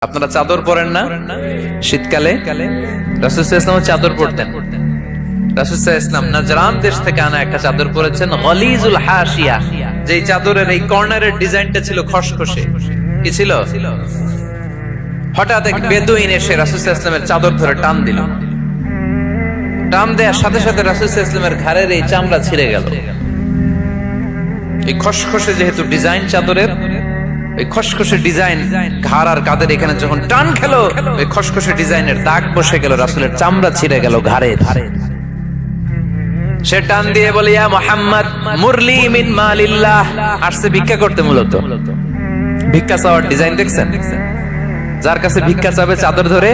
আপনারা চাদর পরেন না? শীতকালে রাসূল সাল্লাল্লাহু আলাইহি ওয়াসাল্লাম চাদর পরতেন। রাসূল সাল্লাল্লাহু আলাইহি ওয়াসাল্লাম নাজরান দেশ থেকে আনা একটা চাদর পরেছেন, গলিজুল হাশিয়া। যেই চাদরের এই কর্নারের ডিজাইনটা ছিল খসখসে। কি ছিল? হঠাৎ এক বেদুইন এসে রাসূল সাল্লাল্লাহু আলাইহি ওয়াসাল্লামের চাদর ধরে টান দিল। টান দেওয়ার সাথে সাথে রাসূল সাল্লাল্লাহু আলাইহি ওয়াসাল্লামের ঘাড়ের এই চামড়া ছিঁড়ে গেল। এই খসখসে যেহেতু ডিজাইন চাদরের, এই খসখসে ডিজাইন ঘাড় আর কাঁধের এখানে যখন টান খেলো, ওই খসখসে ডিজাইনের দাগ বসে গেল, রাসূলের চামড়া ছিঁড়ে গেল ঘাড়ে। সে টান দিয়ে বলে, ইয়া মুহাম্মদ মুরলি মিন মালিল্লাহ। আসছে ভিক্ষা করতে। মূলত ভিক্ষা চাওয়ার ডিজাইন দেখছেন? যার কাছে ভিক্ষা চাবে চাদর ধরে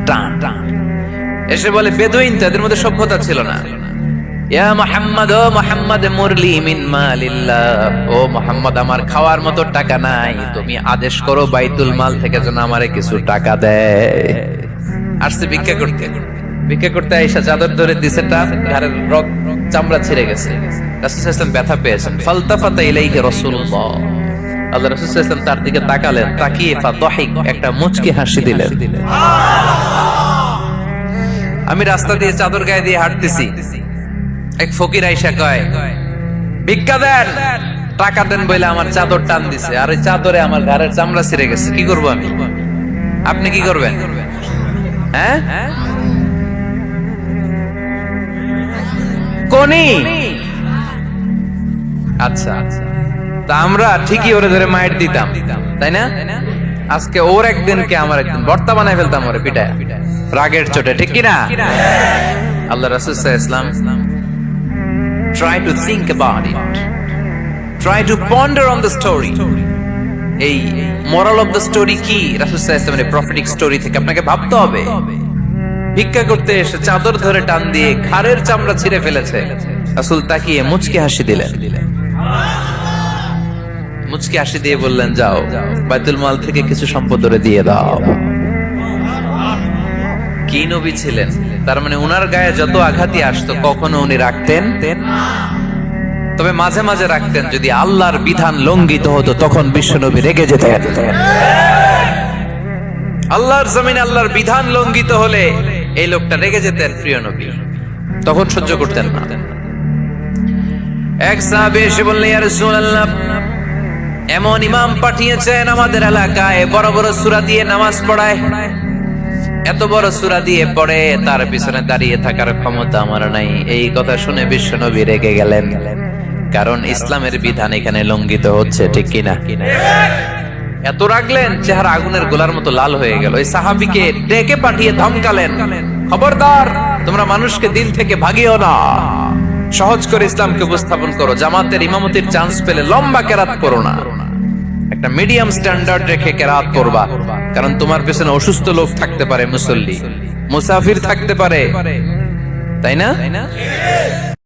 টান টান এসে বলে, বেদুইন তাদের মধ্যে সভ্যতা ছিল না। ইয়া মুহাম্মদ, ও মুহাম্মদ মুরলি মিন মালিল্লাহ, ও মুহাম্মদ আমার খাওয়ার মতো টাকা নাই, তুমি আদেশ করো বাইতুল মাল থেকে যেন আমারে কিছু টাকা দেয়। আসছে ভিক্ষা করতে। ভিক্ষা করতে আয়েশা চাদর ধরে দিছে, টান, ঘাড়ের রগ চামড়া ছিঁড়ে গেছে। রাসূল সাল্লাল্লাহু আলাইহি ওয়াসাল্লাম ব্যথা পেয়েছেন। ফালতাফাতা ইলাইহি রাসূলুল্লাহ, আল্লাহ রাসূল সাল্লাল্লাহু আলাইহি ওয়াসাল্লাম তার দিকে তাকালেন, তাকিয়ে ফাদহিক একটা মুচকি হাসি দিলেন। আমি রাস্তা দিয়ে চাদর গায়ে দিয়ে হাঁটতেছি, এক ফকির আইসা কয়, ভিক্ষা দেন, টাকা দেন বলে আমার চাদর টান দিছে, আর ওই চাদরে আমার ঘাড়ের চামড়া ছিঁড়ে গেছে। কি করবো আমি? আপনি কি করবেন? হ্যাঁ, কোনি? আচ্ছা, তা আমরা ঠিকই ওরে ধরে মাইর দিতাম, তাই না? আজকে ওর একদিনকে আমার একদিন বর্তা বানায় ফেলতাম ওরে পিটায়, রাগের চোটে, ঠিক কিনা? আল্লাহ রাসূল সাল্লাল্লাহু আলাইহি ওয়াসাল্লাম try to think about it, try to ponder on the story. এই moral of the story কি? রাসূল সাল্লাল্লাহু আলাইহি ওয়াসাল্লামের prophetic story থেকে আপনাকে ভাবতে হবে। ভিক্ষা করতে এসে চাদর ধরে টান দিয়ে ঘাড়ের চামড়া ছিঁড়ে ফেলেছে, রাসূল তাকিয়ে মুচকি হাসি দিলেন। মুচকি হাসি দিয়ে বললেন, যাও বাইতুল মাল থেকে কিছু সম্পদ ধরে দিয়ে দাও। কি নবী ছিলেন! তার মানে উনার গায়ে যত আঘাতই আসতো কখনো উনি রাখতেন, তবে মাঝে মাঝে রাখতেন। যদি আল্লাহর বিধান লঙ্ঘিত হতো তখন বিশ্বনবী রেগে যেতেন। আল্লাহর জমিনে আল্লাহর বিধান লঙ্ঘিত হলে এই লোকটা রেগে যেতেন, প্রিয় নবী তখন সহ্য করতেন না। এক সাহাবী এসে বললেন, ইয়া রাসূলুল্লাহ, এমন ইমাম পাঠিয়েছেন আমাদের এলাকায়, বড় বড় সূরা দিয়ে নামাজ পড়ায়, এত বড় সূরা দিয়ে পড়ে, তার পিছনে দাঁড়িয়ে থাকার ক্ষমতা আমার নাই। এই কথা শুনে বিশ্বনবী রেগে গেলেন, কারণ ইসলামের বিধান এখানে লঙ্ঘিত হচ্ছে, ঠিক কিনা? এত রাগলেন, চেহারা আগুনের গোলার মতো লাল হয়ে গেল। এই সাহাবীকে ডেকে পাঠিয়ে ধমকালেন, খবরদার, তোমরা মানুষকে দিন থেকে ভাগিও না, সহজ করে ইসলামকে উপস্থাপন করো। জামাতের ইমামতির চান্স পেলে লম্বা কেরাত করো না, একটা মিডিয়াম স্ট্যান্ডার্ড রেখে কেরাত করবা, কারণ তোমার পেছনে অসুস্থ লোক থাকতে পারে, মুসল্লি, মুসাফির থাকতে পারে, তাই না?